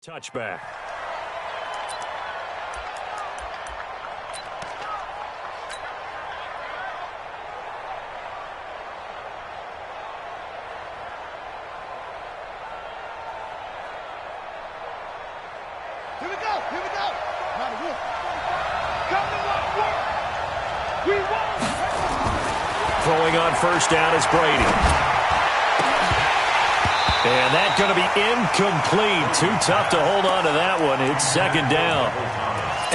Touchback. Here we go. Come to work. We won. Throwing on first down is Brady. And that's going to be incomplete. Too tough to hold on to that one. It's second down.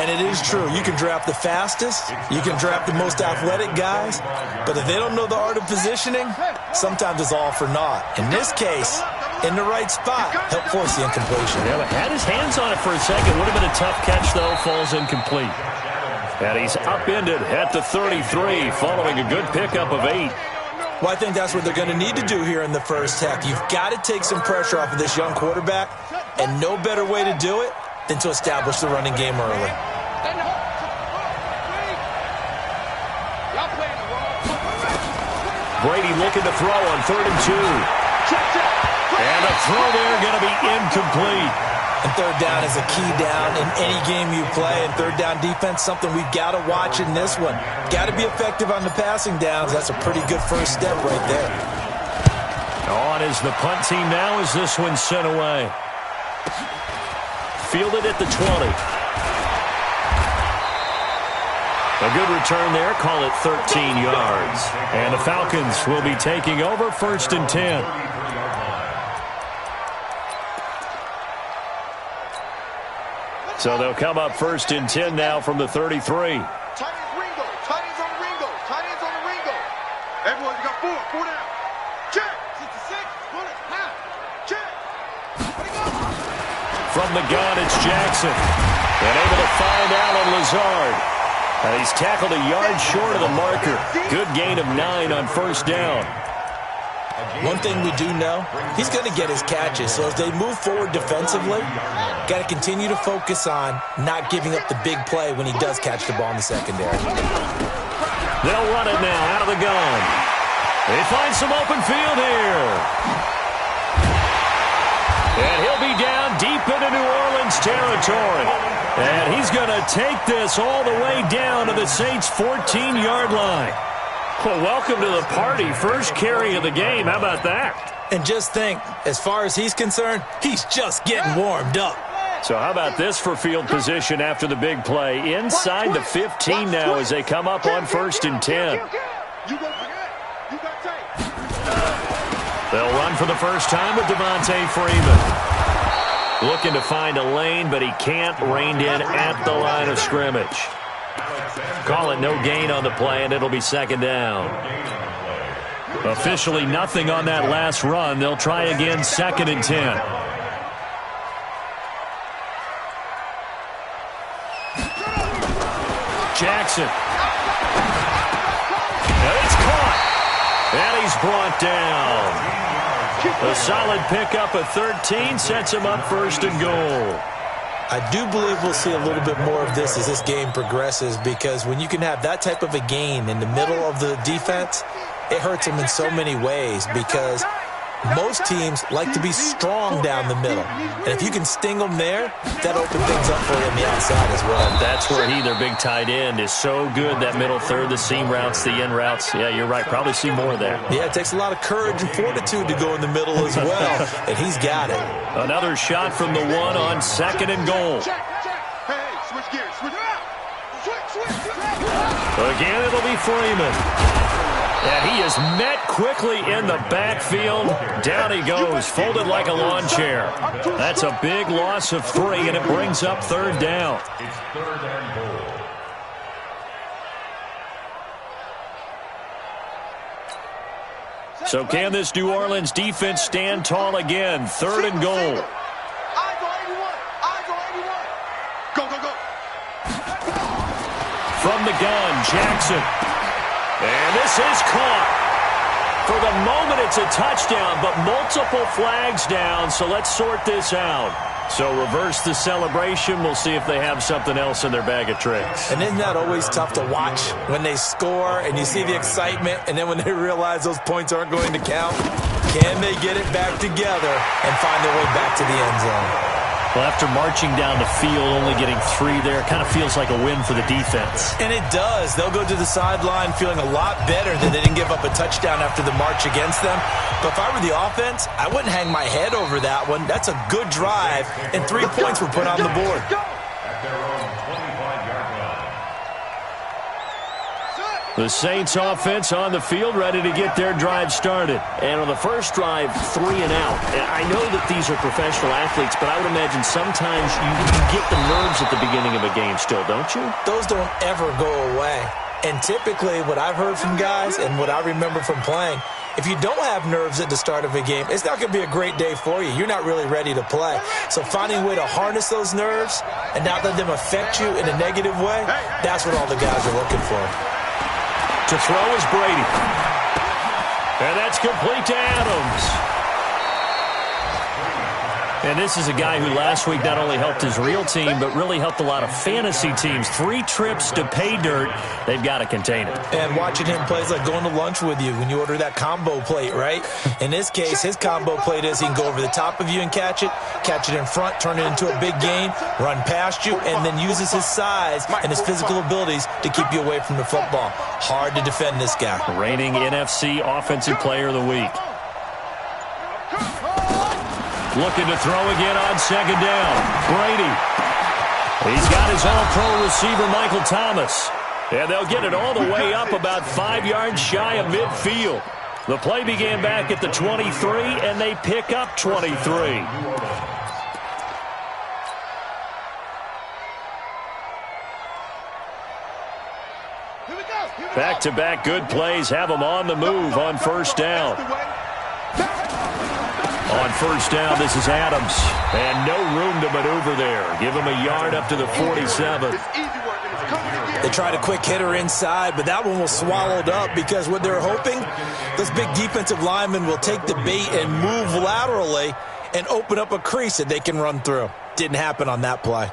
And it is true. You can draft the fastest. You can draft the most athletic guys. But if they don't know the art of positioning, sometimes it's all for naught. In this case, in the right spot, help force the incompletion. Yeah, but had his hands on it for a second. Would have been a tough catch, though. Falls incomplete. And he's upended at the 33 following a good pickup of 8. Well, I think that's what they're going to need to do here in the first half. You've got to take some pressure off of this young quarterback, and no better way to do it than to establish the running game early. Brady looking to throw on 3rd and 2. And a throw there going to be incomplete. And third down is a key down in any game you play. And third down defense, something we've got to watch in this one. Got to be effective on the passing downs. That's a pretty good first step right there. On is the punt team now as this one's sent away. Fielded at the 20. A good return there. Call it 13 yards. And the Falcons will be taking over 1st and 10. So they'll come up 1st and 10 now from the 33. Tight ends Ringo. Tight ends on the Ringo. Tight ends on the Ringo. Everyone, you got 4 down. Check. 66. Pull it. Half. Check. Let it go. From the gun, it's Jackson. And able to find Allen Lazard. And he's tackled a yard short of the marker. Good gain of 9 on 1st down. One thing we do know, he's going to get his catches. So as they move forward defensively, got to continue to focus on not giving up the big play when he does catch the ball in the secondary. They'll run it now out of the gun. They find some open field here. And he'll be down deep into New Orleans territory. And he's going to take this all the way down to the Saints' 14-yard line. Well, welcome to the party. First carry of the game. How about that? And just think, as far as he's concerned, he's just getting warmed up. So how about this for field position after the big play? Inside the 15 now as they come up on 1st and 10. They'll run for the first time with Devontae Freeman. Looking to find a lane, but he can't. Reined in at the line of scrimmage. Call it no gain on the play, and it'll be 2nd down. Officially nothing on that last run. They'll try again 2nd and 10. Jackson. And it's caught. And he's brought down. A solid pickup of 13 sets him up 1st and goal. I do believe we'll see a little bit more of this as this game progresses, because when you can have that type of a gain in the middle of the defense, it hurts them in so many ways, because most teams like to be strong down the middle. And if you can sting them there, that opens things up for you on the outside as well. That's where their big tight end, is so good, that middle third, the seam routes, the in routes. Yeah, you're right. Probably see more of that. Yeah, it takes a lot of courage and fortitude to go in the middle as well, and he's got it. Another shot from the 1 on 2nd and goal. Switch gears. Switch. Again, it'll be Freeman. And he is met quickly in the backfield. Down he goes, folded like a lawn chair. That's a big loss of 3, and it brings up 3rd down. It's 3rd and goal. So can this New Orleans defense stand tall again? 3rd and goal. Eyes on 81. Go. From the gun, Jackson. And this is caught. For the moment, it's a touchdown, but multiple flags down, so let's sort this out. So reverse the celebration. We'll see if they have something else in their bag of tricks. And isn't that always tough to watch when they score and you see the excitement, and then when they realize those points aren't going to count? Can they get it back together and find their way back to the end zone? Well, after marching down the field, only getting 3 there, kind of feels like a win for the defense. And it does. They'll go to the sideline feeling a lot better that they didn't give up a touchdown after the march against them. But if I were the offense, I wouldn't hang my head over that one. That's a good drive, and 3 points were put on the board. At their own 25-yard line. The Saints offense on the field, ready to get their drive started. And on the first drive, 3 and out. And I know that these are professional athletes, but I would imagine sometimes you get the nerves at the beginning of a game still, don't you? Those don't ever go away. And typically what I've heard from guys and what I remember from playing, if you don't have nerves at the start of a game, it's not going to be a great day for you. You're not really ready to play. So finding a way to harness those nerves and not let them affect you in a negative way, that's what all the guys are looking for. To throw is Brady. And that's complete to Adams. And this is a guy who last week not only helped his real team, but really helped a lot of fantasy teams. 3 trips to pay dirt. They've got to contain it. And watching him play is like going to lunch with you when you order that combo plate, right? In this case, his combo plate is he can go over the top of you and catch it in front, turn it into a big gain, run past you, and then uses his size and his physical abilities to keep you away from the football. Hard to defend this guy. Reigning NFC Offensive Player of the Week. Looking to throw again on second down. Brady. He's got his all-pro receiver, Michael Thomas. And they'll get it all the way up about 5 yards shy of midfield. The play began back at the 23, and they pick up 23. Back-to-back good plays have them on the move on first down. On first down, this is Adams. And no room to maneuver there. Give him a yard up to the 47. They tried a quick hitter inside, but that one was swallowed up because what they're hoping, this big defensive lineman will take the bait and move laterally and open up a crease that they can run through. Didn't happen on that play.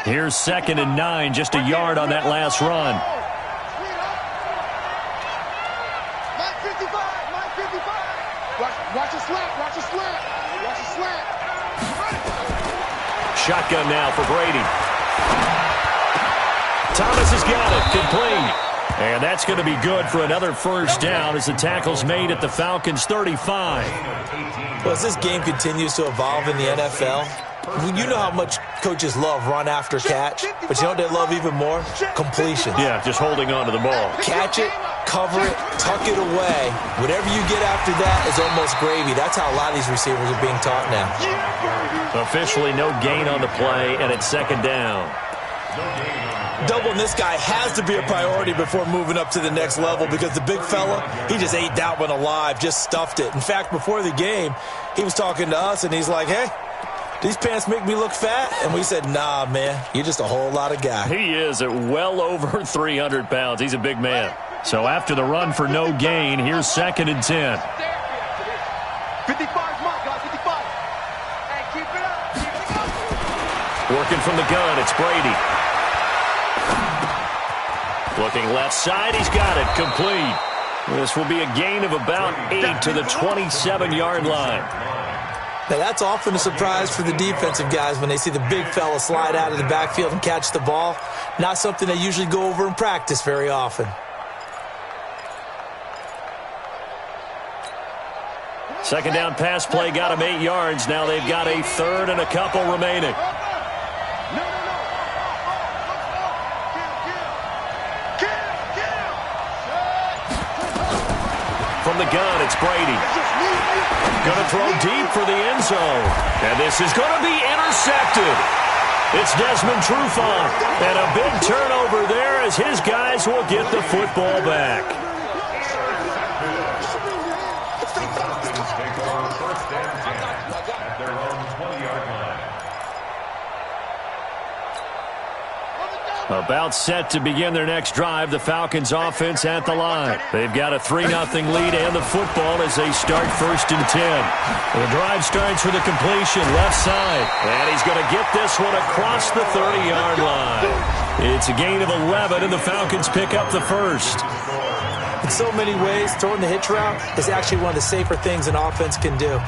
Here's 2nd and 9, just a yard on that last run. Watch a slant, watch a slant, watch a slant. Shotgun now for Brady. Thomas has got it, complete. And that's going to be good for another first down as the tackle's made at the Falcons' 35. Well, as this game continues to evolve in the NFL, you know how much coaches love run after catch, but you know what they love even more? Completion. Yeah, just holding on to the ball. Catch it, cover it, tuck it away. Whatever you get after that is almost gravy. That's how a lot of these receivers are being taught now. Officially no gain on the play, and it's 2nd down. Doubling this guy has to be a priority before moving up to the next level because the big fella, he just ate that one alive, just stuffed it. In fact, before the game, he was talking to us, and he's like, hey, these pants make me look fat? And we said, nah, man, you're just a whole lot of guy. He is at well over 300 pounds. He's a big man. So after the run for no gain, here's 2nd and 10. 55's mark, guys, 55. Hey, keep it up, keep it up. Working from the gun, it's Brady. Looking left side, he's got it, complete. This will be a gain of about 8 to the 27-yard line. Now, that's often a surprise for the defensive guys when they see the big fella slide out of the backfield and catch the ball. Not something they usually go over in practice very often. Second down pass play got them 8 yards. Now they've got a 3rd and a couple remaining. From the gun, it's Brady. Going to throw deep for the end zone. And this is going to be intercepted. It's Desmond Trufant. And a big turnover there as his guys will get the football back. At their own 20-yard line. About set to begin their next drive, the Falcons offense at the line. They've got a 3-0 lead and the football as they start 1st and 10. The drive starts with a completion left side. And he's going to get this one across the 30-yard line. It's a gain of 11 and the Falcons pick up the first. so many ways, throwing the hitch route is actually one of the safer things an offense can do.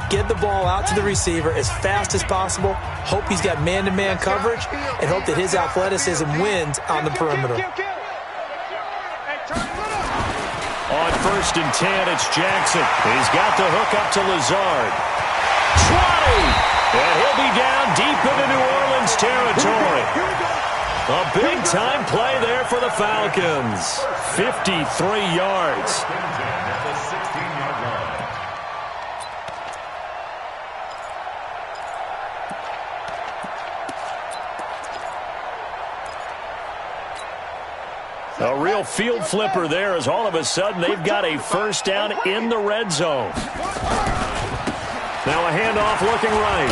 Get the ball out to the receiver as fast as possible, hope he's got man-to-man coverage, and hope that his athleticism wins on the perimeter. On 1st and 10, it's Jackson. He's got the hook up to Lazard. 20! And he'll be down deep into New Orleans territory. A big-time play there for the Falcons. 53 yards. A real field flipper there as all of a sudden they've got a first down in the red zone. Now a handoff looking right.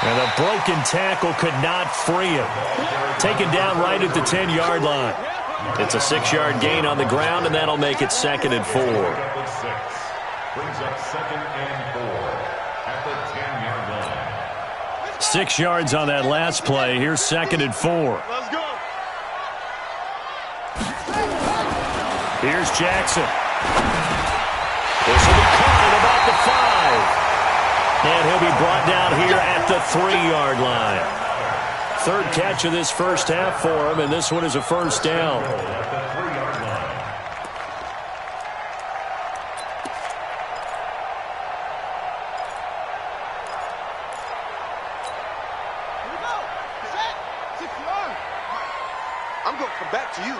And a broken tackle could not free him. Taken down right at the 10-yard line. It's a 6-yard gain on the ground, and that'll make it 2nd and 4. Brings up 2nd and 4 at the 10-yard line. 6 yards on that last play. Here's 2nd and 4. Let's go. Here's Jackson. This will be caught at about the 5. And he'll be brought down here at the 3-yard line. 3rd catch of this first half for him, and this one is a first down. I'm going to come back to you.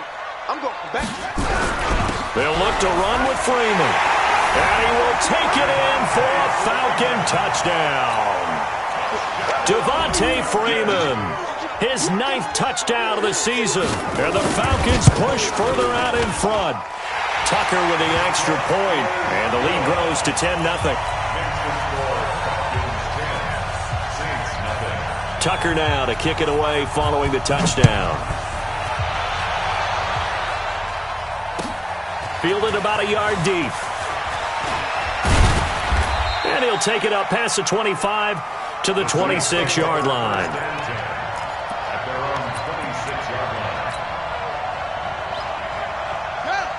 I'm going to come back to you. They'll look to run with Freeman. And he will take it in for a Falcon touchdown. Devontae Freeman, his 9th touchdown of the season. And the Falcons push further out in front. Tucker with the extra point, and the lead grows to 10-0. Tucker now to kick it away following the touchdown. Fielded about a yard deep. And he'll take it up past the 25 to the 26-yard line. At their own 26-yard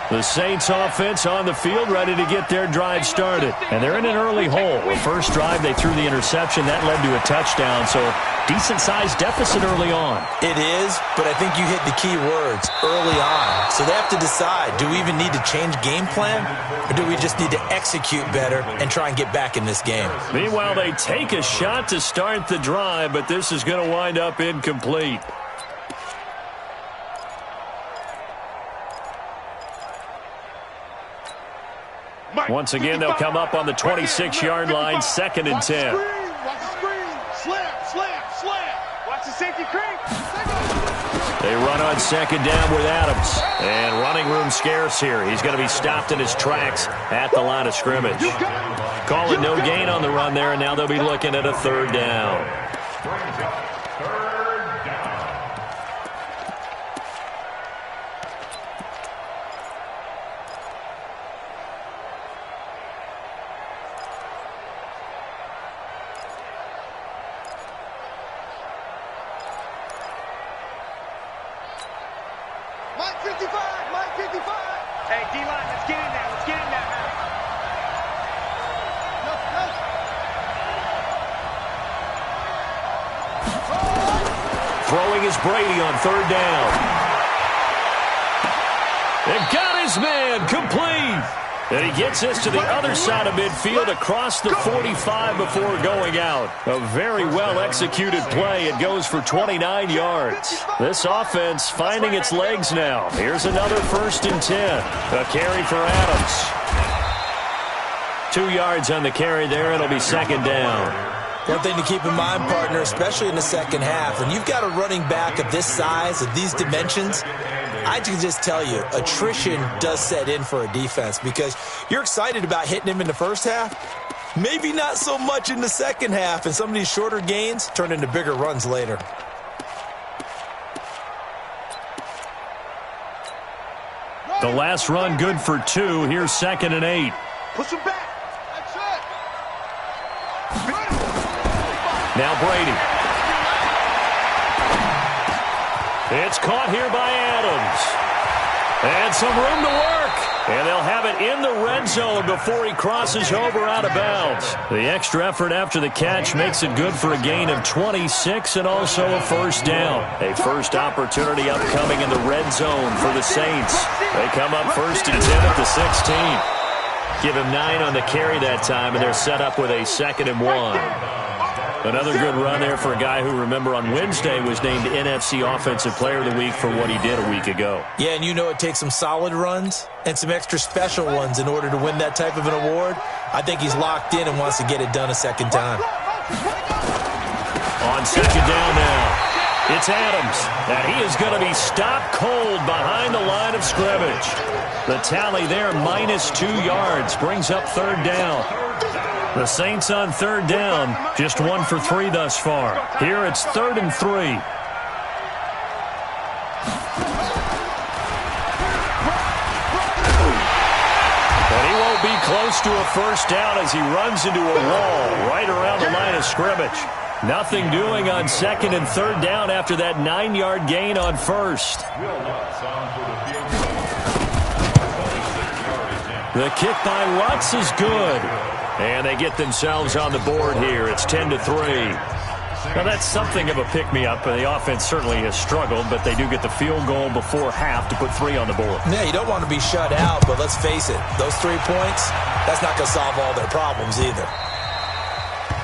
line. The Saints offense on the field ready to get their drive started. And they're in an early hole. The first drive they threw the interception. That led to a touchdown. So decent-sized deficit early on. It is, but I think you hit the key words, early on. So they have to decide, do we even need to change game plan, or do we just need to execute better and try and get back in this game? Meanwhile, they take a shot to start the drive, but this is going to wind up incomplete. Once again, they'll come up on the 26-yard line, 2nd and 10. Watch the screen. Slam. Watch the safety creep. They run on 2nd down with Adams. And running room scarce here. He's going to be stopped in his tracks at the line of scrimmage. Call it no gain on the run there, and now they'll be looking at a 3rd down. Mike 55. Hey, D-line, let's get in there. Throwing is Brady on 3rd down. And got his man complete. And he gets this to the other side of midfield across the 45 before going out. A very well-executed play. It goes for 29 yards. This offense finding its legs now. Here's another 1st and 10. A carry for Adams. 2 yards on the carry there. It'll be 2nd down. One thing to keep in mind, partner, especially in the second half, when you've got a running back of this size, of these dimensions, I can just tell you, attrition does set in for a defense because you're excited about hitting him in the first half, maybe not so much in the second half, and some of these shorter gains turn into bigger runs later. The last run good for 2. Here's 2nd and 8. Push him back. That's it. Now Brady. It's caught here by Adams. And some room to work. but in the red zone before he crosses over out of bounds. The extra effort after the catch makes it good for a gain of 26 and also a first down. A first opportunity upcoming in the red zone for the Saints. They come up first and 10 at the 16. Give him 9 on the carry that time, and they're set up with a 2nd and 1. Another good run there for a guy who, remember, on Wednesday was named NFC Offensive Player of the Week for what he did a week ago. Yeah, and you know it takes some solid runs and some extra special ones in order to win that type of an award. I think he's locked in and wants to get it done a second time. On second down now, it's Adams, and he is going to be stopped cold behind the line of scrimmage. The tally there, -2 yards, brings up 3rd down. The Saints on 3rd down, just 1 for 3 thus far. Here it's 3rd and 3. And he won't be close to a first down as he runs into a wall right around the line of scrimmage. Nothing doing on 2nd and 3rd down after that 9-yard gain on 1st. The kick by Lutz is good. And they get themselves on the board here. It's 10-3. Now, that's something of a pick-me-up. The offense certainly has struggled, but they do get the field goal before half to put 3 on the board. Yeah, you don't want to be shut out, but let's face it, those 3 points, that's not going to solve all their problems either.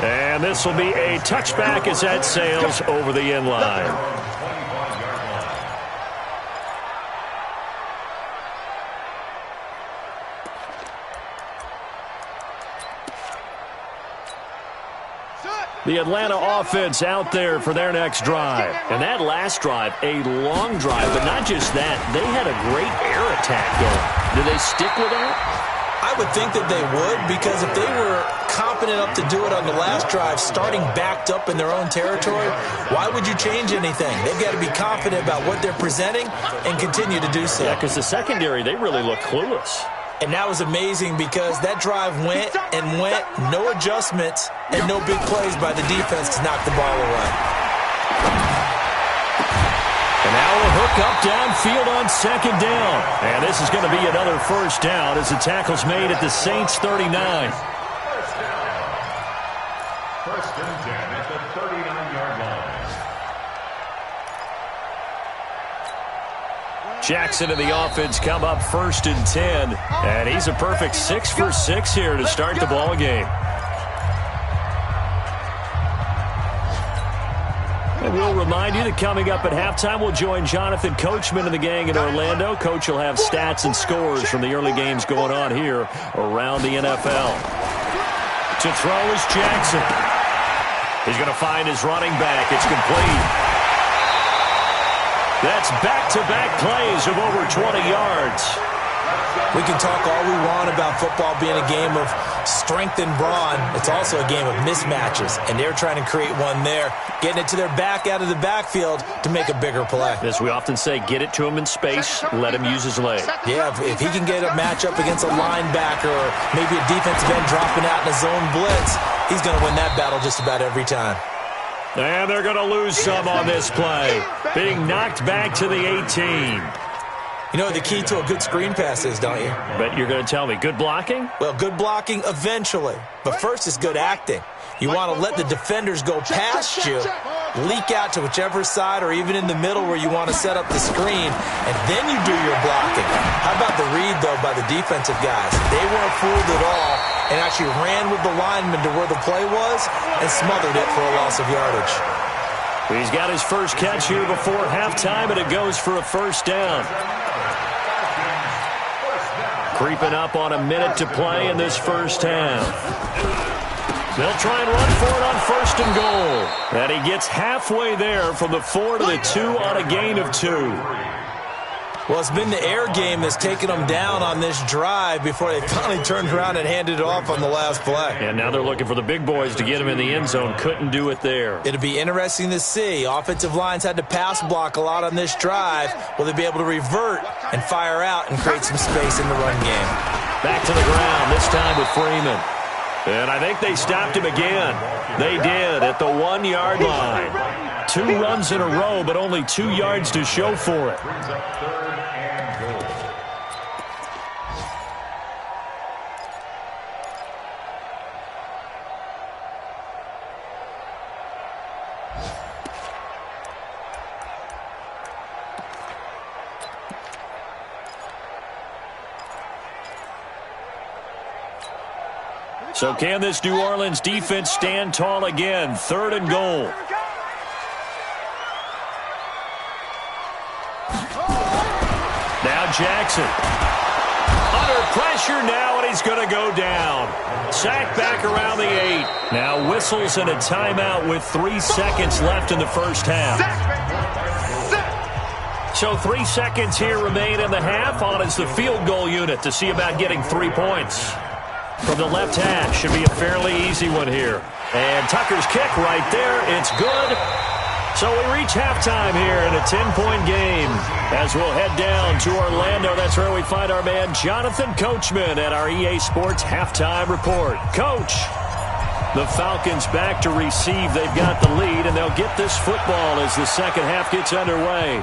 And this will be a touchback as that sails over the end line. The Atlanta offense out there for their next drive. And that last drive, a long drive, but not just that. They had a great air attack going. Do they stick with that? I would think that they would, because if they were competent enough to do it on the last drive, starting backed up in their own territory, why would you change anything? They've got to be confident about what they're presenting and continue to do so. Yeah, because the secondary, they really look clueless. And that was amazing because that drive went and went, no adjustments, and no big plays by the defense to knock the ball away. And now a hook up downfield on 2nd down. And this is going to be another first down as the tackle's made at the Saints' 39. First and 10 at the 39-yard line. Jackson and the offense come up 1st and 10. And he's a perfect 6 for 6 here to start the ball game. And we'll remind you that coming up at halftime, we'll join Jonathan Coachman and the gang in Orlando. Coach will have stats and scores from the early games going on here around the NFL. To throw is Jackson. He's going to find his running back. It's complete. That's back-to-back plays of over 20 yards. We can talk all we want about football being a game of strength and brawn. It's also a game of mismatches, and they're trying to create one there, getting it to their back out of the backfield to make a bigger play. As we often say, get it to him in space, let him use his leg. Yeah, if he can get a matchup against a linebacker or maybe a defensive end dropping out in a zone blitz, he's going to win that battle just about every time. And they're going to lose some on this play. Being knocked back to the 18. You know what the key to a good screen pass is, don't you? Bet you're going to tell me. Good blocking? Well, good blocking eventually. But first is good acting. You want to let the defenders go past you, leak out to whichever side or even in the middle where you want to set up the screen, and then you do your blocking. How about the read, though, by the defensive guys? They weren't fooled at all and actually ran with the lineman to where the play was and smothered it for a loss of yardage. He's got his first catch here before halftime, and it goes for a first down. Creeping up on a minute to play in this first half. They'll try and run for it on 1st and goal. And he gets halfway there from the 4 to the 2 on a gain of 2. Well, it's been the air game that's taken them down on this drive before they finally turned around and handed it off on the last play. And now they're looking for the big boys to get him in the end zone. Couldn't do it there. It'll be interesting to see. Offensive lines had to pass block a lot on this drive. Will they be able to revert and fire out and create some space in the run game? Back to the ground, this time with Freeman. And I think they stopped him again. They did at the 1-yard line. 2 runs in a row, but only 2 yards to show for it. So can this New Orleans defense stand tall again? 3rd and goal. Now Jackson. Under pressure now, and he's going to go down. Sacked back around the 8. Now whistles and a timeout with 3 seconds left in the first half. So 3 seconds here remain in the half. On is the field goal unit to see about getting 3 points. From the left hash, should be a fairly easy one here. And Tucker's kick right there. It's good. So we reach halftime here in a 10-point game. As we'll head down to Orlando, that's where we find our man Jonathan Coachman at our EA Sports Halftime Report. Coach, the Falcons back to receive. They've got the lead, and they'll get this football as the second half gets underway.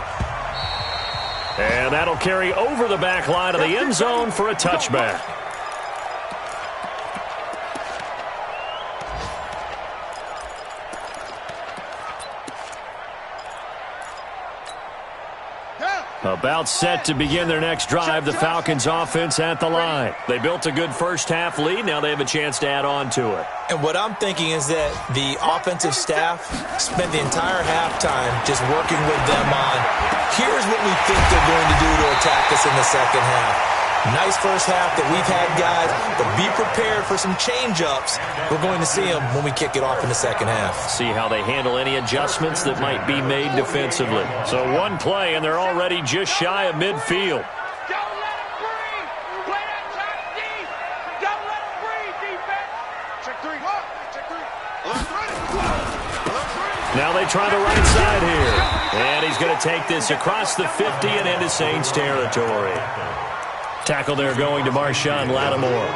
And that'll carry over the back line of the end zone for a touchback. About set to begin their next drive, the Falcons offense at the line. They built a good first half lead. Now they have a chance to add on to it. And what I'm thinking is that the offensive staff spent the entire halftime just working with them on, here's what we think they're going to do to attack us in the second half. Nice first half that we've had, guys, but be prepared for some change-ups. We're going to see them when we kick it off in the second half. See how they handle any adjustments that might be made defensively. So one play, and they're already just shy of midfield. Don't let him breathe. Play that top deep. Don't let him breathe, defense. Check 3. Check 3. Now they try the right side here. And he's going to take this across the 50 and into Saints territory. Tackle there going to Marshawn Lattimore.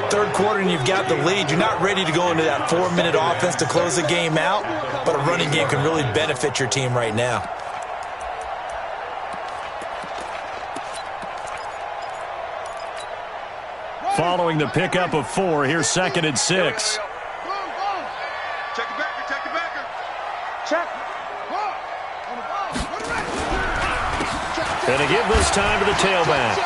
Third quarter and you've got the lead. You're not ready to go into that 4-minute offense to close the game out, but a running game can really benefit your team right now. Following the pickup of 4, here's 2nd and 6. Check the backer. Check the backer. Check. And to give this time to the tailback.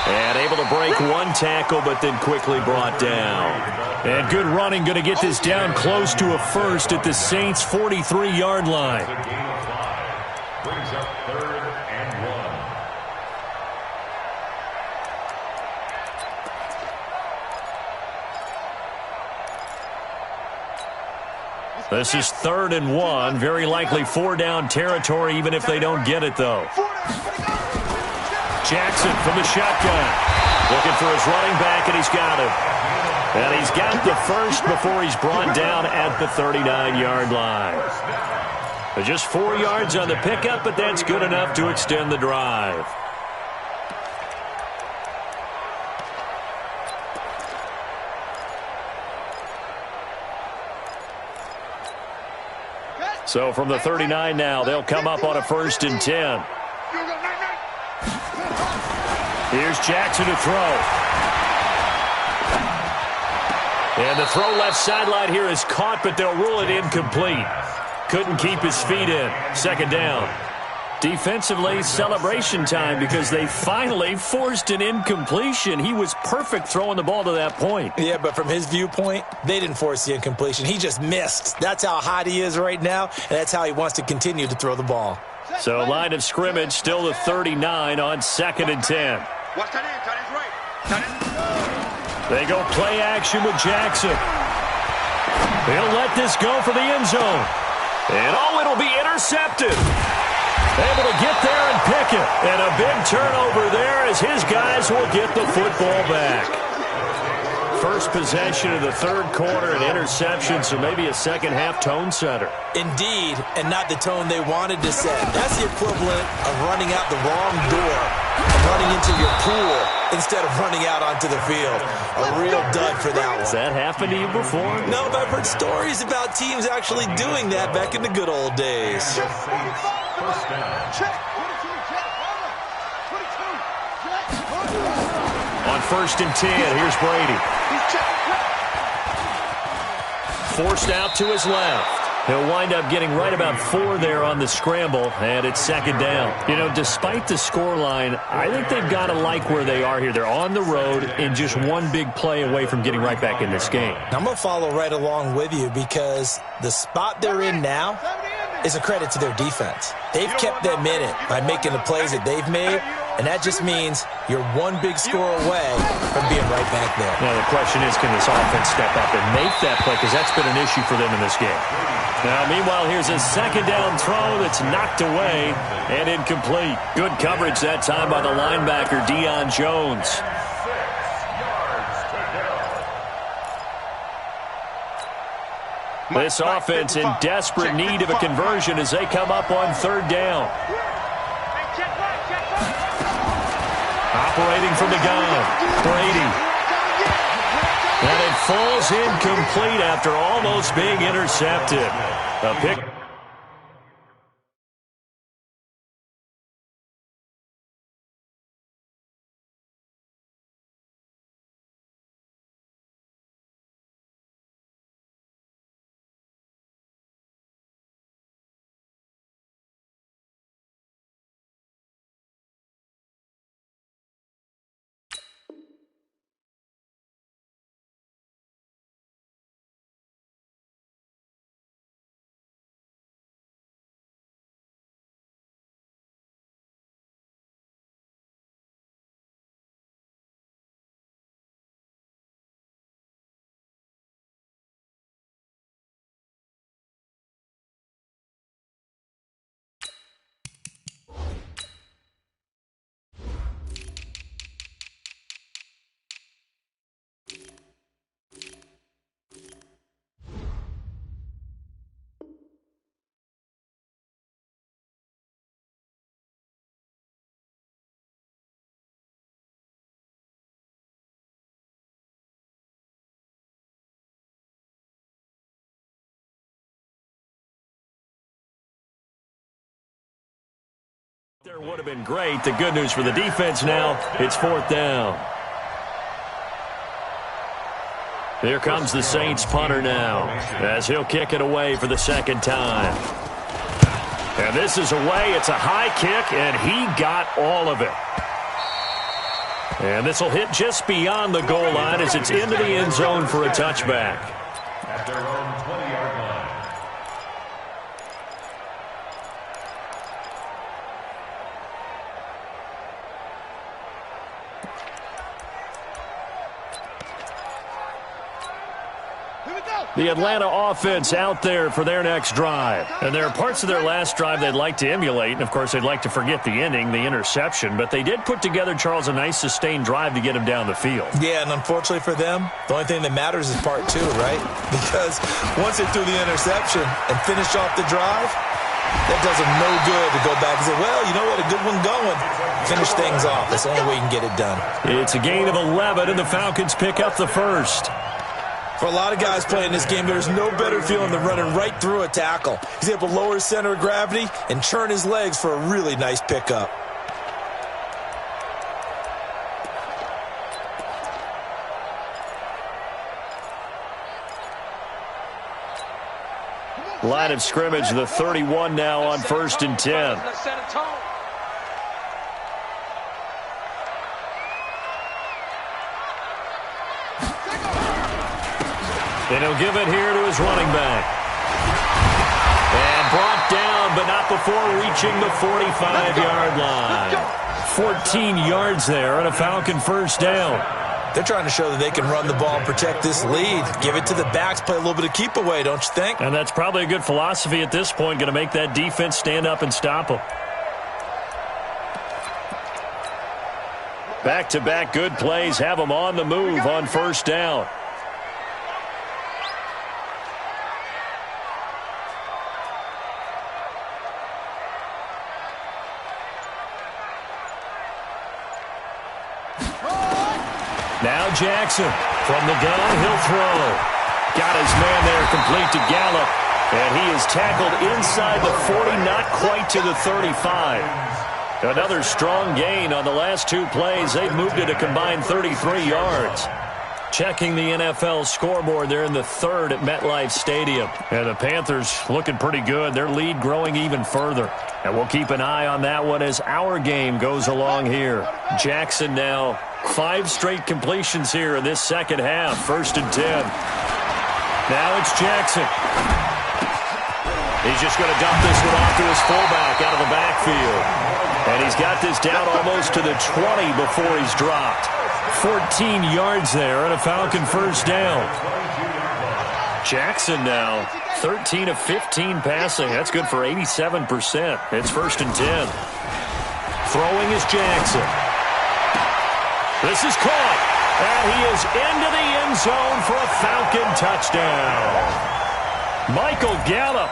And able to break one tackle, but then quickly brought down. And good running, going to get this down close to a first at the Saints' 43-yard line. Brings up 3rd and 1. This is 3rd and 1. Very likely 4-down territory, even if they don't get it, though. Jackson from the shotgun. Looking for his running back, and he's got him. And he's got the first before he's brought down at the 39-yard line. Just 4 yards on the pickup, but that's good enough to extend the drive. So from the 39 now, they'll come up on a 1st and 10. Here's Jackson to throw. And the throw left sideline here is caught, but they'll rule it incomplete. Couldn't keep his feet in. 2nd down. Defensively, celebration time because they finally forced an incompletion. He was perfect throwing the ball to that point. Yeah, but from his viewpoint, they didn't force the incompletion. He just missed. That's how hot he is right now, and that's how he wants to continue to throw the ball. So line of scrimmage still the 39 on 2nd and 10. Watch tight end. Tight end's right. Tight end. They go play action with Jackson. He'll let this go for the end zone. And it'll be intercepted. Able to get there and pick it. And a big turnover there as his guys will get the football back. First possession of the 3rd quarter, an interception, so maybe a second-half tone setter. Indeed, and not the tone they wanted to set. That's the equivalent of running out the wrong door and running into your pool instead of running out onto the field. A real dud for that one. Has that happened to you before? No, but I've heard stories about teams actually doing that back in the good old days. First down. Check. On 1st and 10, here's Brady. Forced out to his left. He'll wind up getting right about 4 there on the scramble, and it's second down. You know, despite the scoreline, I think they've got to like where they are here. They're on the road and just one big play away from getting right back in this game. I'm going to follow right along with you because the spot they're in now is a credit to their defense. They've kept them in it by making the plays that they've made, and that just means you're one big score away from being right back there. Now, the question is, can this offense step up and make that play? Because that's been an issue for them in this game. Now, meanwhile, here's a second down throw that's knocked away and incomplete. Good coverage that time by the linebacker, Deion Jones. This offense in desperate need of a conversion as they come up on third down. Operating from the gun, Brady. And it falls incomplete after almost being intercepted. A pick. There would have been great. The good news for the defense now, it's fourth down. Here comes the Saints punter now as he'll kick it away for the second time. And this is away. It's a high kick, and he got all of it. And this will hit just beyond the goal line as it's into the end zone for a touchback. At their own 20-yard line. The Atlanta offense out there for their next drive. And there are parts of their last drive they'd like to emulate. And, of course, they'd like to forget the ending, the interception. But they did put together, Charles, a nice sustained drive to get him down the field. Yeah, and unfortunately for them, the only thing that matters is part 2, right? Because once they threw the interception and finished off the drive, that does them no good to go back and say, well, you know what, a good one going. Finish things off. That's the only way you can get it done. It's a gain of 11, and the Falcons pick up the first. For a lot of guys playing this game, there's no better feeling than running right through a tackle. He's able to lower his center of gravity and turn his legs for a really nice pickup. Line of scrimmage, the 31 now on 1st and 10. And he'll give it here to his running back. And brought down, but not before reaching the 45-yard line. 14 yards there and a Falcon first down. They're trying to show that they can run the ball and protect this lead. Give it to the backs, play a little bit of keep away, don't you think? And that's probably a good philosophy at this point, going to make that defense stand up and stop them. Back-to-back good plays have them on the move on first down. Now Jackson from the gun, he'll throw. Got his man there complete to Gallup. And he is tackled inside the 40, not quite to the 35. Another strong gain on the last 2 plays. They've moved it a combined 33 yards. Checking the NFL scoreboard, they're in the third at MetLife Stadium. And the Panthers looking pretty good. Their lead growing even further. And we'll keep an eye on that one as our game goes along here. Jackson now 5 straight completions here in this second half. 1st and 10. Now it's Jackson. He's just going to dump this one off to his fullback out of the backfield. And he's got this down almost to the 20 before he's dropped. 14 yards there and a Falcon first down. Jackson now 13 of 15 passing. That's good for 87%. It's 1st and 10. Throwing is Jackson. This is caught. And he is into the end zone for a Falcon touchdown. Michael Gallup,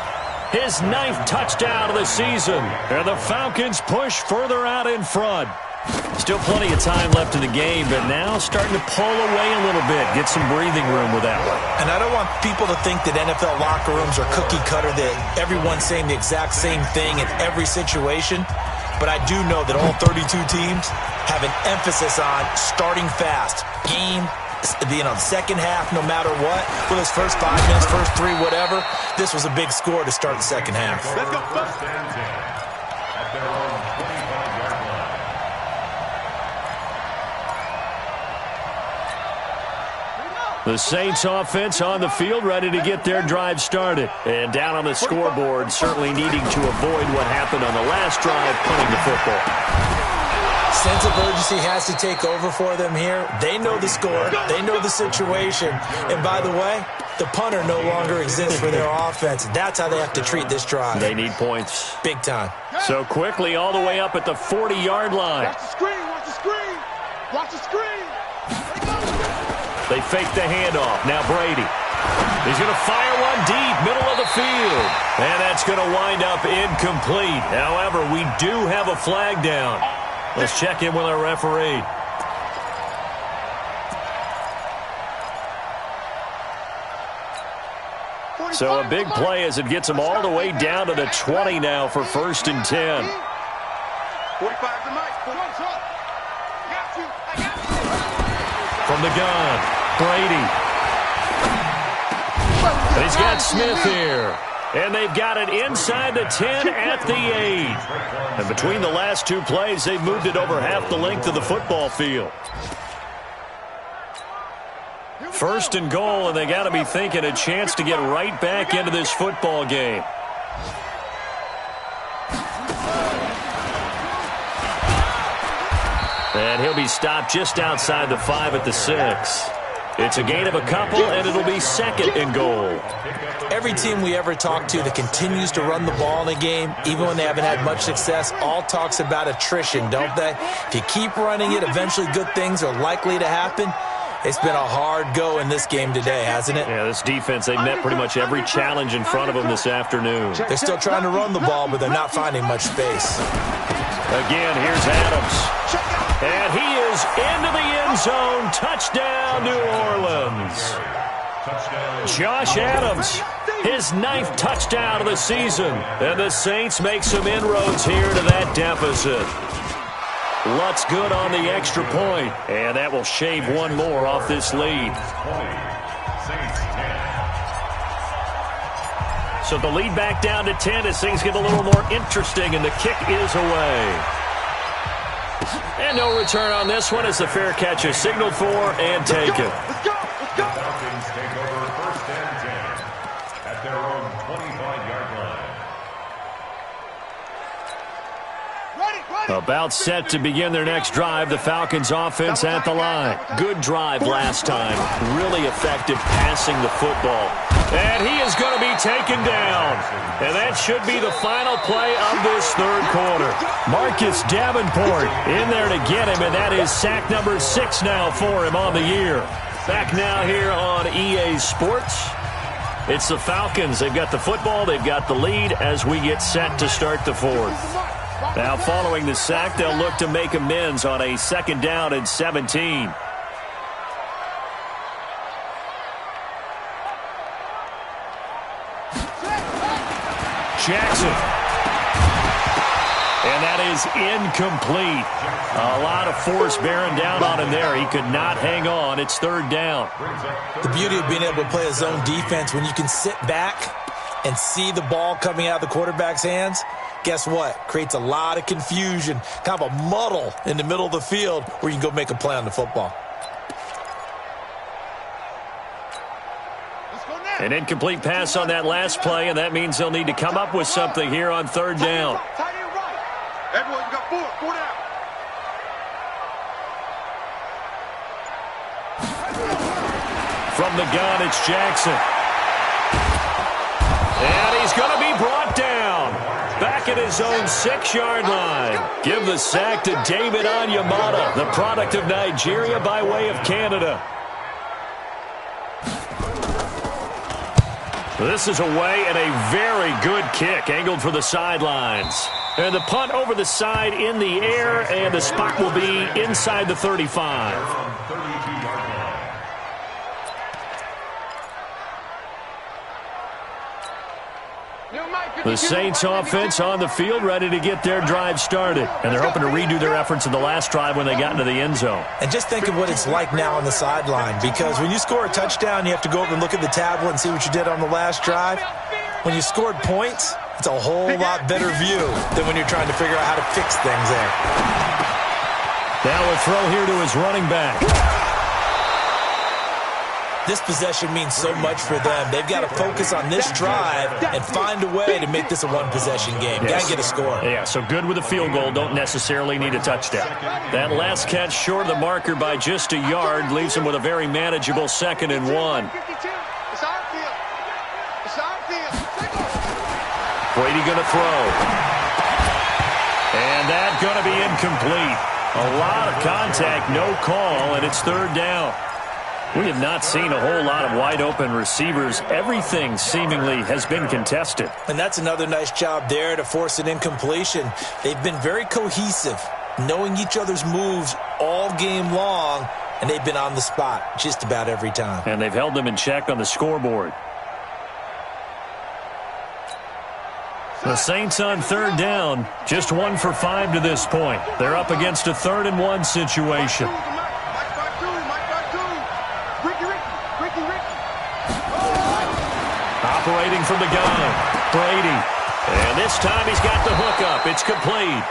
his 9th touchdown of the season. And the Falcons push further out in front. Still plenty of time left in the game, but now starting to pull away a little bit. Get some breathing room with that one. And I don't want people to think that NFL locker rooms are cookie cutter, that everyone's saying the exact same thing in every situation. But I do know that all 32 teams have an emphasis on starting fast. Game, second half, no matter what. For those first 5 minutes, first 3, whatever, this was a big score to start the second half. Let's go. At their own 25-yard line. The Saints offense on the field, ready to get their drive started. And down on the scoreboard, certainly needing to avoid what happened on the last drive, punting the football. Sense of urgency has to take over for them here. They know the score. They know the situation. And by the way, the punter no longer exists for their offense. That's how they have to treat this drive. They need points. Big time. So quickly all the way up at the 40-yard line. Watch the screen. Watch the screen. Watch the screen. They fake the handoff. Now Brady. He's going to fire one deep, middle of the field. And that's going to wind up incomplete. However, we do have a flag down. Let's check in with our referee. So a big play as it gets them all the way down to the 20 now for 1st and 10. 45 to Mike. From the gun, Brady. And he's got Smith here. And they've got it inside the 10 at the 8. And between the last 2 plays, they've moved it over half the length of the football field. 1st and goal, and they got to be thinking a chance to get right back into this football game. And he'll be stopped just outside the 5 at the 6. It's a gain of a couple, and it'll be 2nd and goal. Every team we ever talk to that continues to run the ball in a game, even when they haven't had much success, all talks about attrition, don't they? If you keep running it, eventually good things are likely to happen. It's been a hard go in this game today, hasn't it? Yeah, this defense, they met pretty much every challenge in front of them this afternoon. They're still trying to run the ball, but they're not finding much space. Again, here's Adams. And he is into the end zone. Touchdown, New Orleans. Josh Adams, his 9th touchdown of the season. And the Saints make some inroads here to that deficit. Lutz good on the extra point. And that will shave one more off this lead. So the lead back down to 10 as things get a little more interesting, and the kick is away. And no return on this one as the fair catch is signaled for and taken. Let's go. The Falcons take over 1st and 10 at their own 25-yard line. About set to begin their next drive. The Falcons offense at the line. Good drive last time. Really effective passing the football. And he is going to be taken down. And that should be the final play of this 3rd quarter. Marcus Davenport in there to get him, and that is sack number 6 now for him on the year. Back now here on EA Sports. It's the Falcons. They've got the football. They've got the lead as we get set to start the 4th. Now following the sack, they'll look to make amends on a 2nd down and 17. Jackson. And that is incomplete. A lot of force bearing down on him there. He could not hang on. It's third down. The beauty of being able to play a zone defense, when you can sit back and see the ball coming out of the quarterback's hands, guess what? Creates a lot of confusion, kind of a muddle in the middle of the field where you can go make a play on the football. An incomplete pass on that last play, and that means they'll need to come up with something here on third down. Everyone, you got four down. From the gun, it's Jackson. And he's going to be brought down. Back at his own 6-yard line. Give the sack to David Onyemata, the product of Nigeria by way of Canada. This is away and a very good kick, angled for the sidelines. And the punt over the side in the air, and the spot will be inside the 35. The Saints offense on the field, ready to get their drive started. And they're hoping to redo their efforts in the last drive when they got into the end zone. And just think of what it's like now on the sideline, because when you score a touchdown, you have to go over and look at the tablet and see what you did on the last drive. When you scored points, it's a whole lot better view than when you're trying to figure out how to fix things there. Now a throw here to his running back. This possession means so much for them. They've got to focus on this drive and find a way to make this a one-possession game. Yes. Got to get a score. Yeah, so good with a field goal. Don't necessarily need a touchdown. That last catch short of the marker by just a yard leaves him with a very manageable 2nd and 1. Brady going to throw. And that's going to be incomplete. A lot of contact, no call, and it's third down. We have not seen a whole lot of wide-open receivers. Everything seemingly has been contested. And that's another nice job there to force an incompletion. They've been very cohesive, knowing each other's moves all game long, and they've been on the spot just about every time. And they've held them in check on the scoreboard. The Saints on third down, just 1 for 5 to this point. They're up against a 3rd and 1 situation. Operating from the gun, Brady. And this time he's got the hookup. It's complete.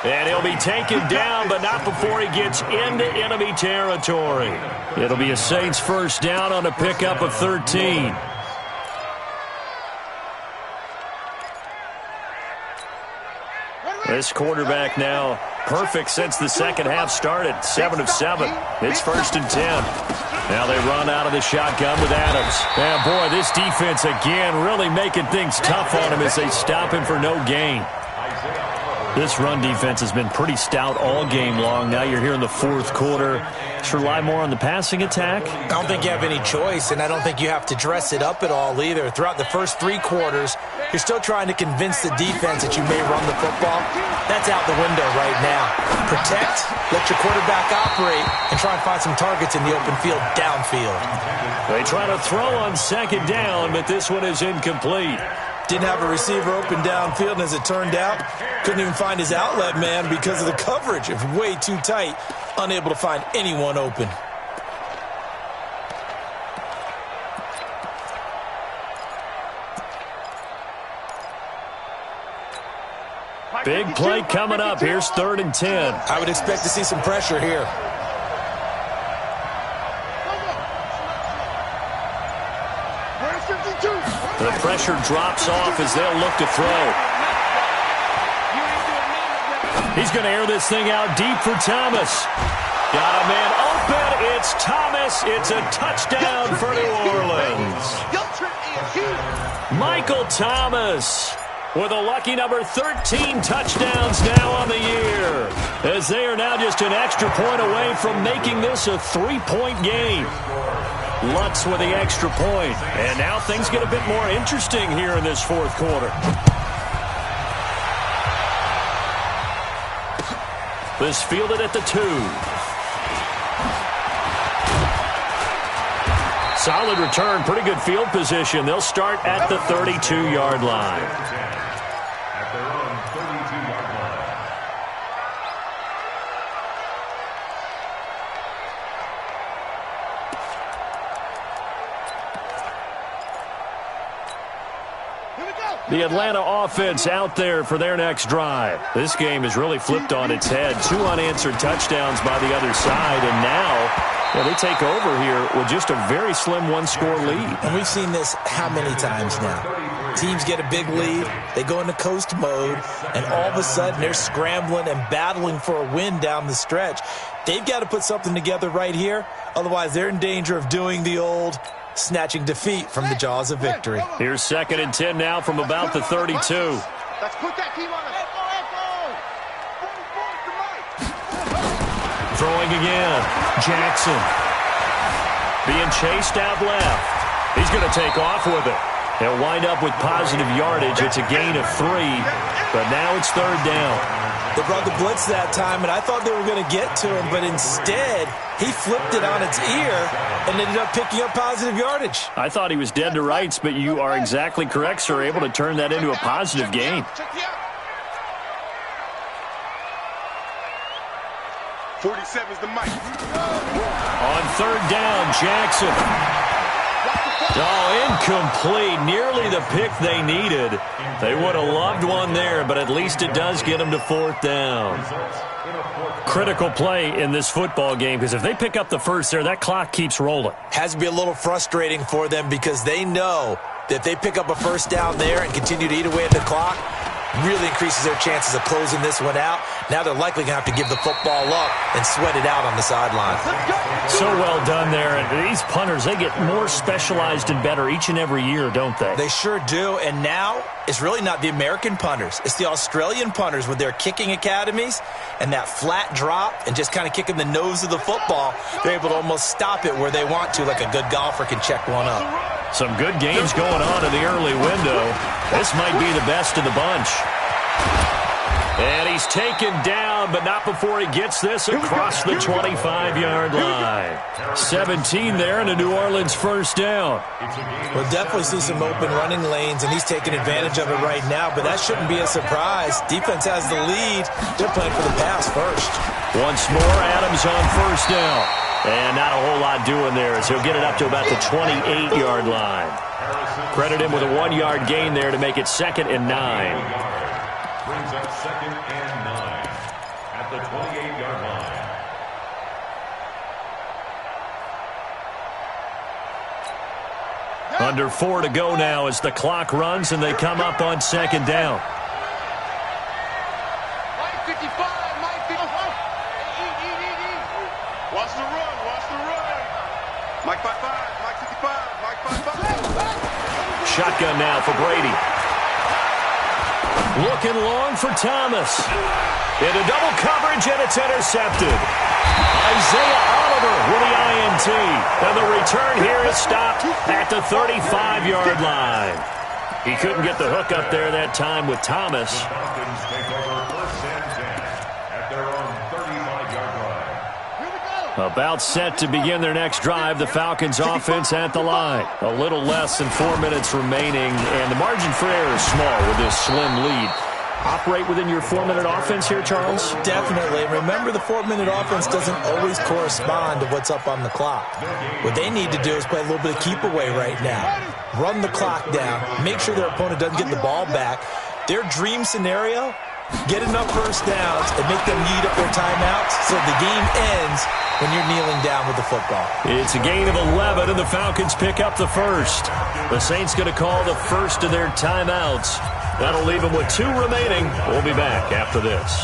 And he'll be taken down, but not before he gets into enemy territory. It'll be a Saints first down on a pickup of 13. This quarterback now perfect since the second half started. 7 of 7. It's 1st and 10. Now they run out of the shotgun with Adams. And boy, this defense again really making things tough on him as they stop him for no gain. This run defense has been pretty stout all game long. Now you're here in the fourth quarter. Should rely more on the passing attack? I don't think you have any choice, and I don't think you have to dress it up at all either. Throughout the first 3 quarters, you're still trying to convince the defense that you may run the football. That's out the window right now. Protect, let your quarterback operate, and try and find some targets in the open field downfield. They try to throw on 2nd down, but this one is incomplete. Didn't have a receiver open downfield, and as it turned out, couldn't even find his outlet man because of the coverage. It was way too tight, unable to find anyone open. Big play coming up. Here's 3rd and 10. I would expect to see some pressure here. The pressure drops off as they'll look to throw. He's going to air this thing out deep for Thomas. Got a man open. It's Thomas. It's a touchdown for New Orleans. Michael Thomas with a lucky number 13 touchdowns now on the year, as they are now just an extra point away from making this a 3-point game. Lutz with the extra point. And now things get a bit more interesting here in this fourth quarter. This fielded at the 2. Solid return, pretty good field position. They'll start at the 32-yard line. At their own 32-yard line. The Atlanta offense out there for their next drive. This game is really flipped on its head. 2 unanswered touchdowns by the other side, and now they take over here with just a very slim 1-score lead. And we've seen this how many times now? Teams get a big lead, they go into coast mode, and all of a sudden they're scrambling and battling for a win down the stretch. They've got to put something together right here, otherwise they're in danger of doing the old snatching defeat from the jaws of victory. Here's 2nd and 10 now from about the 32. Let's put that team on it. Throwing again. Jackson. Being chased out left. He's going to take off with it. He'll wind up with positive yardage. It's a gain of 3, but now it's 3rd down. They brought the blitz that time, and I thought they were going to get to him, but instead he flipped it on its ear and ended up picking up positive yardage. I thought he was dead to rights, but you are exactly correct, sir. Able to turn that into a positive gain. 47's the mic. On 3rd down, Jackson. Oh, incomplete. Nearly the pick they needed. They would have loved one there, but at least it does get them to 4th down. Critical play in this football game, because if they pick up the first there, that clock keeps rolling. Has to be a little frustrating for them because they know that if they pick up a first down there and continue to eat away at the clock, really increases their chances of closing this one out. Now they're likely going to have to give the football up and sweat it out on the sideline. So well done there. And these punters, they get more specialized and better each and every year, don't they? They sure do. And now it's really not the American punters. It's the Australian punters with their kicking academies and that flat drop and just kind of kicking the nose of the football. They're able to almost stop it where they want to, like a good golfer can check one up. Some good games going on in the early window. This might be the best of the bunch. And he's taken down, but not before he gets this across the 25-yard line. 17 there and a New Orleans first down. We'll definitely see some open running lanes, and he's taking advantage of it right now, but that shouldn't be a surprise. Defense has the lead. They're playing for the pass first. Once more, Adams on first down. And not a whole lot doing there as he'll get it up to about the 28-yard line. Credit him with a 1-yard gain there to make it 2nd and 9. Brings up 2nd and 9 at the 28-yard line. Under 4 to go now as the clock runs and they come up on 2nd down. Mike 55, Mike 55. Watch the run, watch the run. Mike 55, Mike 55, Mike 55. Shotgun now for Brady. Looking long for Thomas. Into double coverage, and it's intercepted. Isaiah Oliver with the INT. And the return here is stopped at the 35-yard line. He couldn't get the hook up there that time with Thomas. The Falcons take over 1st and 10 at their own 35-yard line. About set to begin their next drive, the Falcons offense at the line. A little less than 4 minutes remaining, and the margin for error is small with this slim lead. Operate within your 4-minute offense here, Charles? Definitely. Remember, the 4-minute offense doesn't always correspond to what's up on the clock. What they need to do is play a little bit of keep away right now. Run the clock down. Make sure their opponent doesn't get the ball back. Their dream scenario, get enough first downs and make them eat up their timeouts so the game ends when you're kneeling down with the football. It's a gain of 11, and the Falcons pick up the first. The Saints going to call the first of their timeouts. That'll leave them with 2 remaining. We'll be back after this.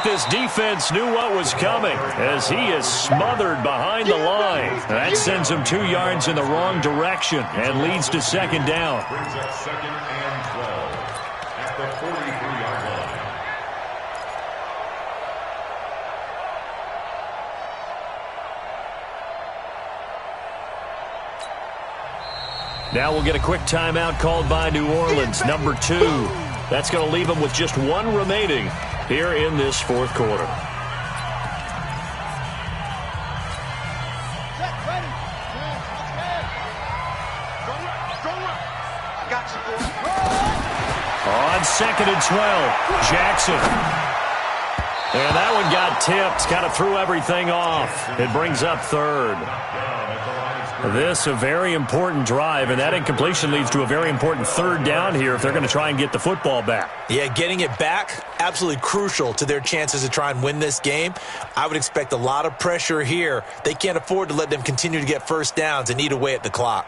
This defense knew what was coming as he is smothered behind the line. That sends him 2 yards in the wrong direction and leads to 2nd down. Brings up 2nd and 12 at the 43-yard line. Now we'll get a quick timeout called by New Orleans, number 2. That's going to leave them with just 1 remaining here in this fourth quarter. On 2nd and 12, Jackson. And that one got tipped, kind of threw everything off. It brings up 3rd. This a very important drive, and that incompletion leads to a very important 3rd down here if they're going to try and get the football back. Yeah, getting it back, absolutely crucial to their chances to try and win this game. I would expect a lot of pressure here. They can't afford to let them continue to get first downs and eat away at the clock.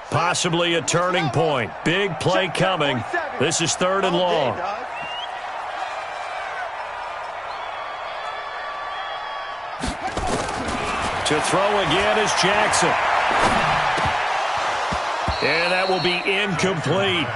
Possibly a turning point. Big play coming. This is 3rd and long. To throw again is Jackson. And that will be incomplete.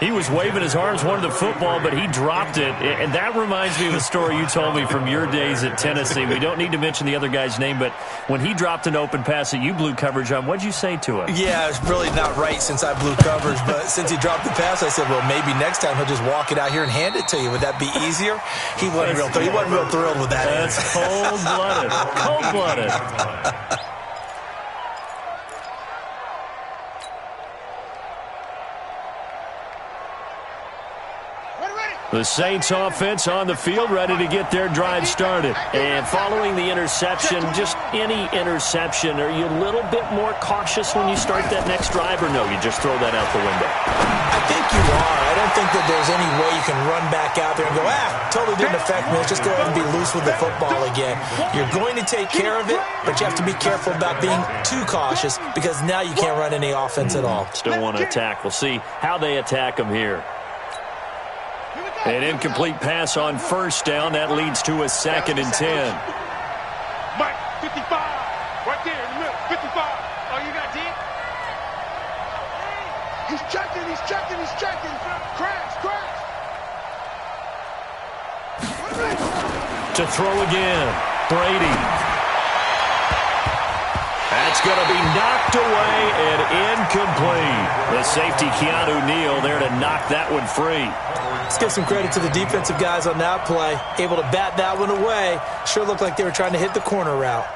He was waving his arms, wanted the football, but he dropped it. And that reminds me of a story you told me from your days at Tennessee. We don't need to mention the other guy's name, but when he dropped an open pass that you blew coverage on, what'd you say to him? Yeah, it's really not right since I blew coverage, but since he dropped the pass, I said, well, maybe next time he'll just walk it out here and hand it to you. Would that be easier? He wasn't real thrilled with that. That's cold-blooded. Cold-blooded. The Saints offense on the field, ready to get their drive started. And following the interception, just any interception, are you a little bit more cautious when you start that next drive, or no, you just throw that out the window? I think you are. I don't think that there's any way you can run back out there and go, totally didn't affect me. Let's just go ahead and be loose with the football again. You're going to take care of it, but you have to be careful about being too cautious because now you can't run any offense at all. Still want to attack. We'll see how they attack them here. An incomplete pass on 1st down. That leads to a 2nd and 10. Mike, 55. Right there in the middle. 55. Oh, you got deep? He's checking. Crash. To throw again. Brady. That's going to be knocked away and incomplete. The safety, Keanu Neal, there to knock that one free. Let's give some credit to the defensive guys on that play. Able to bat that one away. Sure looked like they were trying to hit the corner route.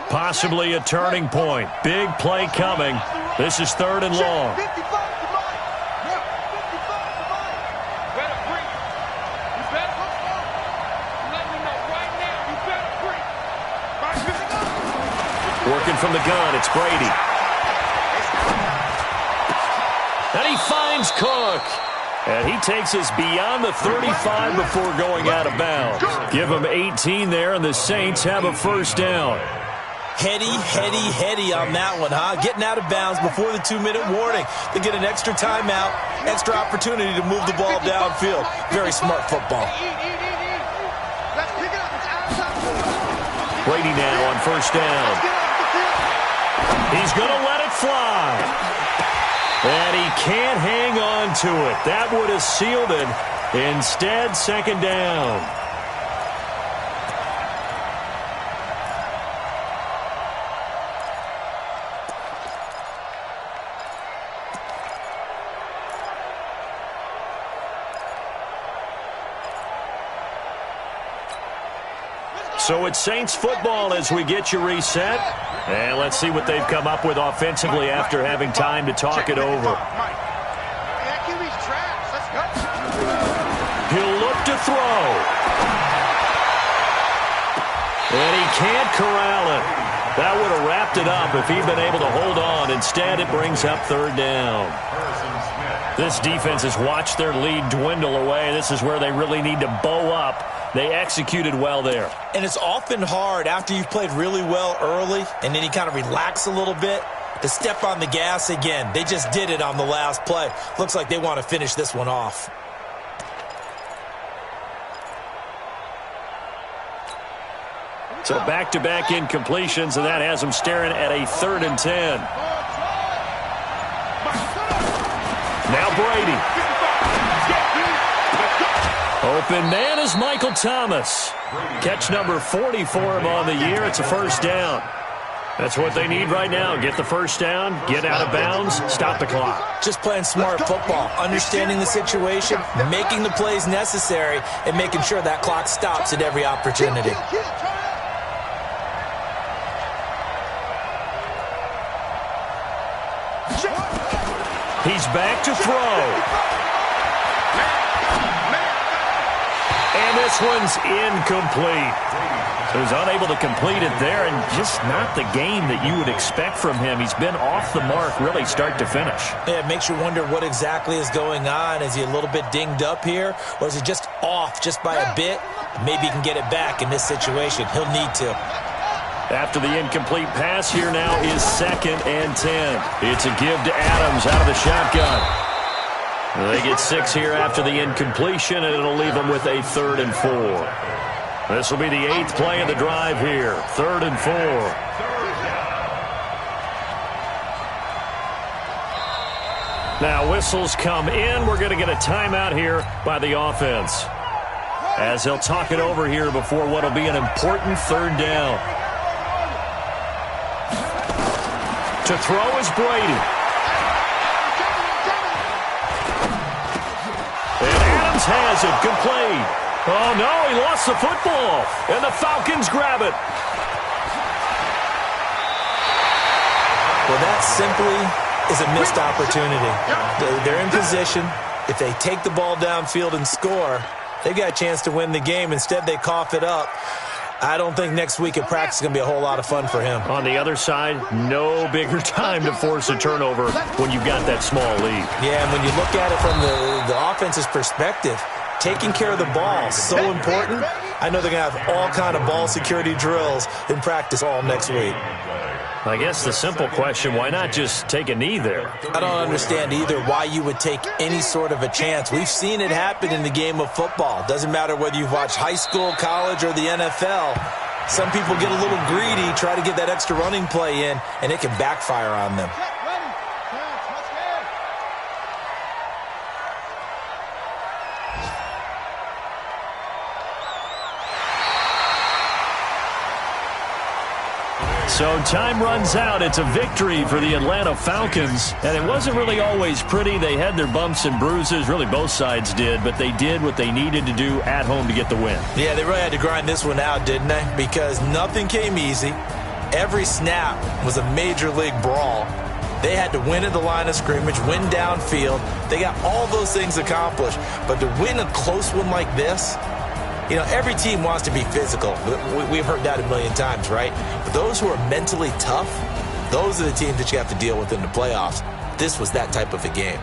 Possibly a turning point. Big play coming. This is 3rd and long. Working from the gun, it's Brady. And he finds Cook. And he takes us beyond the 35 before going out of bounds. Give him 18 there, and the Saints have a 1st down. Heady on that one, huh? Getting out of bounds before the 2-minute warning. They get an extra timeout, extra opportunity to move the ball downfield. Very smart football. Brady now on 1st down. He's going to let it fly. And he can't hang on to it. That would have sealed it. Instead, 2nd down. So it's Saints football as we get you reset. And let's see what they've come up with offensively after having time to talk it over. He'll look to throw. And he can't corral it. That would have wrapped it up if he'd been able to hold on. Instead, it brings up 3rd down. This defense has watched their lead dwindle away. This is where they really need to bow up. They executed well there. And it's often hard after you've played really well early and then you kind of relax a little bit to step on the gas again. They just did it on the last play. Looks like they want to finish this one off. So back-to-back incompletions, and that has them staring at a 3rd and 10. Now Brady. Open man is Michael Thomas. Catch number 40 for him on the year. It's a first down. That's what they need right now. Get the first down, get out of bounds, stop the clock. Just playing smart football, understanding the situation, making the plays necessary, and making sure that clock stops at every opportunity. He's back to throw. And this one's incomplete. He was unable to complete it there, and just not the game that you would expect from him. He's been off the mark really start to finish. Yeah, it makes you wonder what exactly is going on. Is he a little bit dinged up here, or is he just off just by a bit? Maybe he can get it back in this situation. He'll need to. After the incomplete pass, here now is 2nd and 10. It's a give to Adams out of the shotgun. They get 6 here after the incompletion, and it'll leave them with a 3rd and 4. This will be the 8th play of the drive here. 3rd and 4. Now whistles come in. We're going to get a timeout here by the offense, as they'll talk it over here before what will be an important 3rd down. To throw is Brady. Has it complete. Oh, no, he lost the football. And the Falcons grab it. Well, that simply is a missed opportunity. They're in position. If they take the ball downfield and score, they've got a chance to win the game. Instead, they cough it up. I don't think next week at practice is going to be a whole lot of fun for him. On the other side, no bigger time to force a turnover when you've got that small lead. Yeah, and when you look at it from the offense's perspective, taking care of the ball is so important. I know they're going to have all kind of ball security drills in practice all next week. I guess the simple question, why not just take a knee there? I don't understand either why you would take any sort of a chance. We've seen it happen in the game of football. Doesn't matter whether you've watched high school, college, or the NFL. Some people get a little greedy, try to get that extra running play in, and it can backfire on them. So time runs out. It's a victory for the Atlanta Falcons. And it wasn't really always pretty. They had their bumps and bruises. Really, both sides did. But they did what they needed to do at home to get the win. Yeah, they really had to grind this one out, didn't they? Because nothing came easy. Every snap was a major league brawl. They had to win at the line of scrimmage, win downfield. They got all those things accomplished. But to win a close one like this, you know, every team wants to be physical. We've heard that a million times, right? But those who are mentally tough, those are the teams that you have to deal with in the playoffs. This was that type of a game.